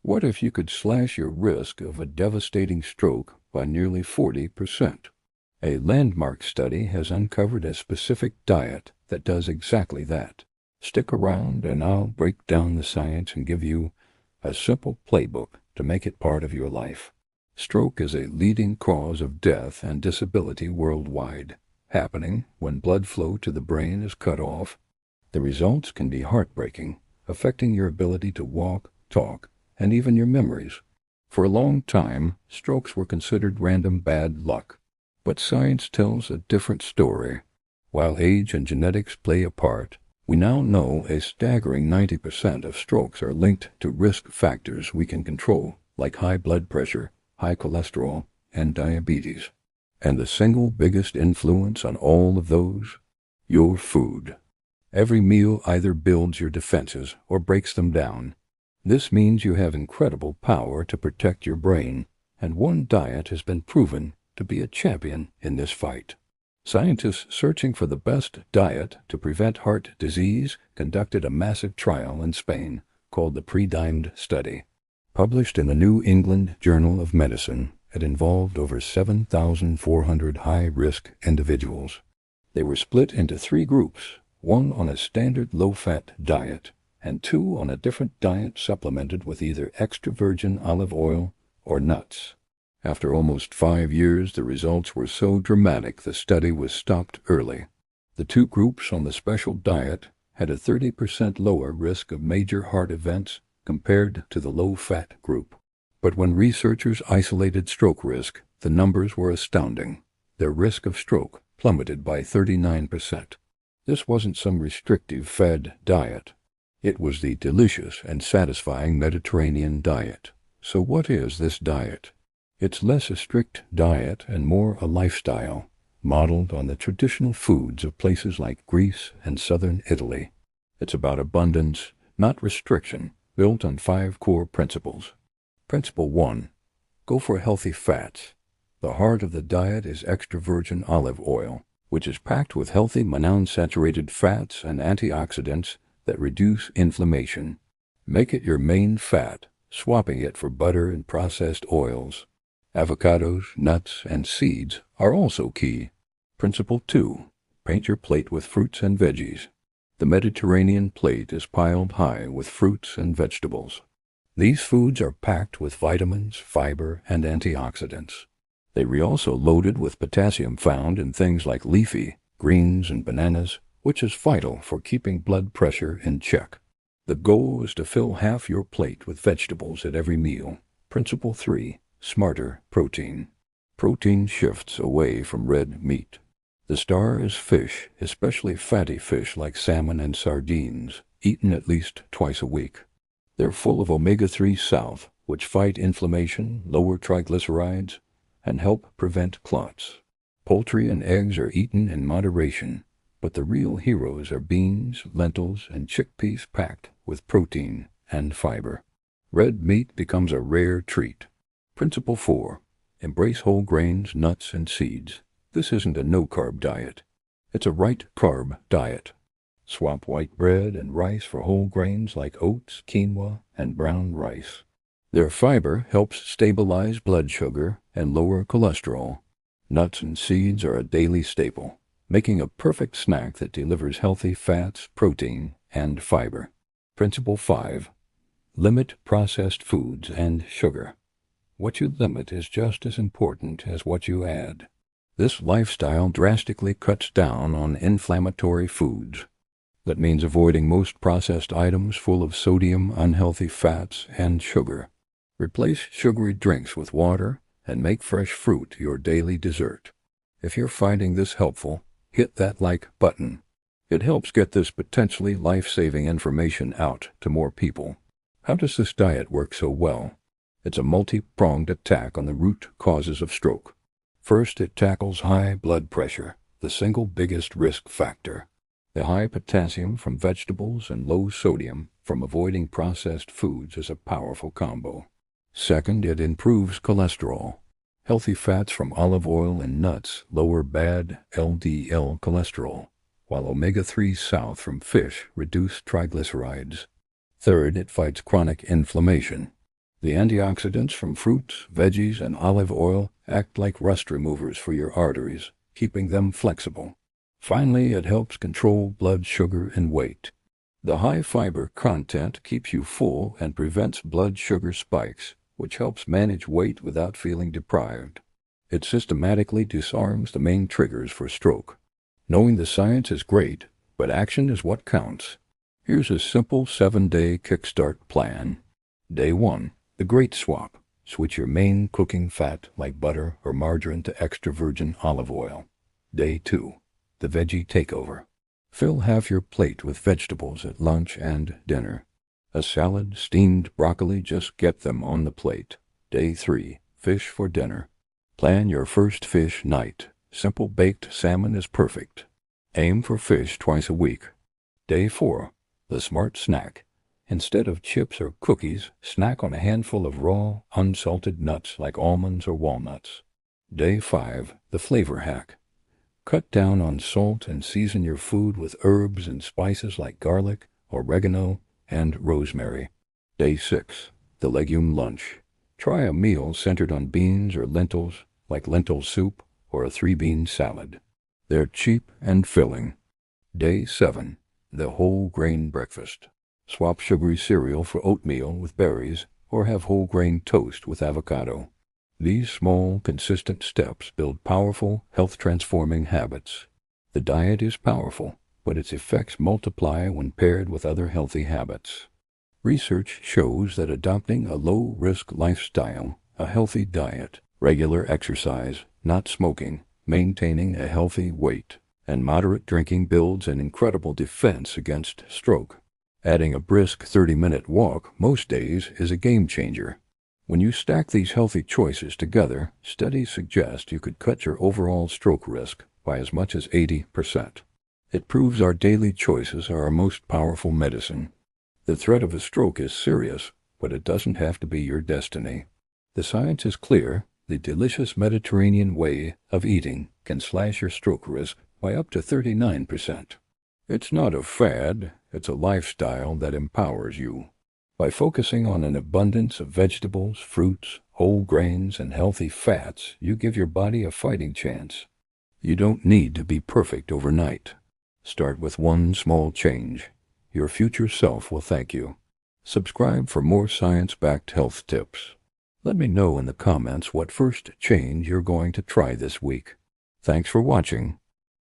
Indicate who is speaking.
Speaker 1: What if you could slash your risk of a devastating stroke by nearly 40%? A landmark study has uncovered a specific diet that does exactly that. Stick around and I'll break down the science and give you a simple playbook to make it part of your life. Stroke is a leading cause of death and disability worldwide, happening when blood flow to the brain is cut off. The results can be heartbreaking, affecting your ability to walk, talk, and even your memories. For a long time, strokes were considered random bad luck. But science tells a different story. While age and genetics play a part, we now know a staggering 90% of strokes are linked to risk factors we can control, like high blood pressure, high cholesterol, and diabetes. And the single biggest influence on all of those? Your food. Every meal either builds your defenses or breaks them down. This means you have incredible power to protect your brain, and one diet has been proven to be a champion in this fight. Scientists searching for the best diet to prevent heart disease conducted a massive trial in Spain called the Pre-Dimed Study. Published in the New England Journal of Medicine, it involved over 7,400 high-risk individuals. They were split into 3 groups, one on a standard low-fat diet, and 2 on a different diet supplemented with either extra virgin olive oil or nuts. After almost 5 years, the results were so dramatic the study was stopped early. The 2 groups on the special diet had a 30% lower risk of major heart events compared to the low-fat group. But when researchers isolated stroke risk, the numbers were astounding. Their risk of stroke plummeted by 39%. This wasn't some restrictive fad diet. It was the delicious and satisfying Mediterranean diet. So what is this diet? It's less a strict diet and more a lifestyle, modeled on the traditional foods of places like Greece and southern Italy. It's about abundance, not restriction, built on 5 core principles. Principle 1. Go for healthy fats. The heart of the diet is extra virgin olive oil, which is packed with healthy monounsaturated fats and antioxidants that reduce inflammation. Make it your main fat, swapping it for butter and processed oils. Avocados, nuts, and seeds are also key. Principle 2. Paint your plate with fruits and veggies. The Mediterranean plate is piled high with fruits and vegetables. These foods are packed with vitamins, fiber, and antioxidants. They are also loaded with potassium found in things like leafy, greens, and bananas, which is vital for keeping blood pressure in check. The goal is to fill half your plate with vegetables at every meal. Principle 3. Smarter protein. Protein shifts away from red meat. The star is fish, especially fatty fish like salmon and sardines, eaten at least twice a week. They're full of omega-3 south, which fight inflammation, lower triglycerides, and help prevent clots. Poultry and eggs are eaten in moderation, but the real heroes are beans, lentils, and chickpeas packed with protein and fiber. Red meat becomes a rare treat. Principle 4. Embrace whole grains, nuts, and seeds. This isn't a no-carb diet. It's a right-carb diet. Swap white bread and rice for whole grains like oats, quinoa, and brown rice. Their fiber helps stabilize blood sugar and lower cholesterol. Nuts and seeds are a daily staple, making a perfect snack that delivers healthy fats, protein, and fiber. Principle 5. Limit processed foods and sugar. What you limit is just as important as what you add. This lifestyle drastically cuts down on inflammatory foods. That means avoiding most processed items full of sodium, unhealthy fats, and sugar. Replace sugary drinks with water and make fresh fruit your daily dessert. If you're finding this helpful, hit that like button. It helps get this potentially life-saving information out to more people. How does this diet work so well? It's a multi-pronged attack on the root causes of stroke. First, it tackles high blood pressure, the single biggest risk factor. The high potassium from vegetables and low sodium from avoiding processed foods is a powerful combo. Second, it improves cholesterol. Healthy fats from olive oil and nuts lower bad LDL cholesterol, while omega-3 south from fish reduce triglycerides. Third, it fights chronic inflammation. The antioxidants from fruits, veggies, and olive oil act like rust removers for your arteries, keeping them flexible. Finally, it helps control blood sugar and weight. The high fiber content keeps you full and prevents blood sugar spikes, which helps manage weight without feeling deprived. It systematically disarms the main triggers for stroke. Knowing the science is great, but action is what counts. Here's a simple 7-day kickstart plan. Day 1. The Great Swap. Switch your main cooking fat like butter or margarine to extra virgin olive oil. Day 2. The Veggie Takeover. Fill half your plate with vegetables at lunch and dinner. A salad, steamed broccoli, just get them on the plate. Day 3. Fish for dinner. Plan your first fish night. Simple baked salmon is perfect. Aim for fish twice a week. Day 4. The Smart Snack. Instead of chips or cookies, snack on a handful of raw, unsalted nuts like almonds or walnuts. Day 5. The Flavor Hack. Cut down on salt and season your food with herbs and spices like garlic, oregano, and rosemary. Day 6. The Legume Lunch. Try a meal centered on beans or lentils, like lentil soup or a 3-bean salad. They're cheap and filling. Day 7. The Whole Grain Breakfast. Swap sugary cereal for oatmeal with berries, or have whole grain toast with avocado. These small, consistent steps build powerful, health-transforming habits. The diet is powerful, but its effects multiply when paired with other healthy habits. Research shows that adopting a low-risk lifestyle, a healthy diet, regular exercise, not smoking, maintaining a healthy weight, and moderate drinking builds an incredible defense against stroke. Adding a brisk 30-minute walk most days is a game-changer. When you stack these healthy choices together, studies suggest you could cut your overall stroke risk by as much as 80%. It proves our daily choices are our most powerful medicine. The threat of a stroke is serious, but it doesn't have to be your destiny. The science is clear. The delicious Mediterranean way of eating can slash your stroke risk by up to 39%. It's not a fad, it's a lifestyle that empowers you. By focusing on an abundance of vegetables, fruits, whole grains, and healthy fats, you give your body a fighting chance. You don't need to be perfect overnight. Start with one small change. Your future self will thank you. Subscribe for more science-backed health tips. Let me know in the comments what first change you're going to try this week. Thanks for watching.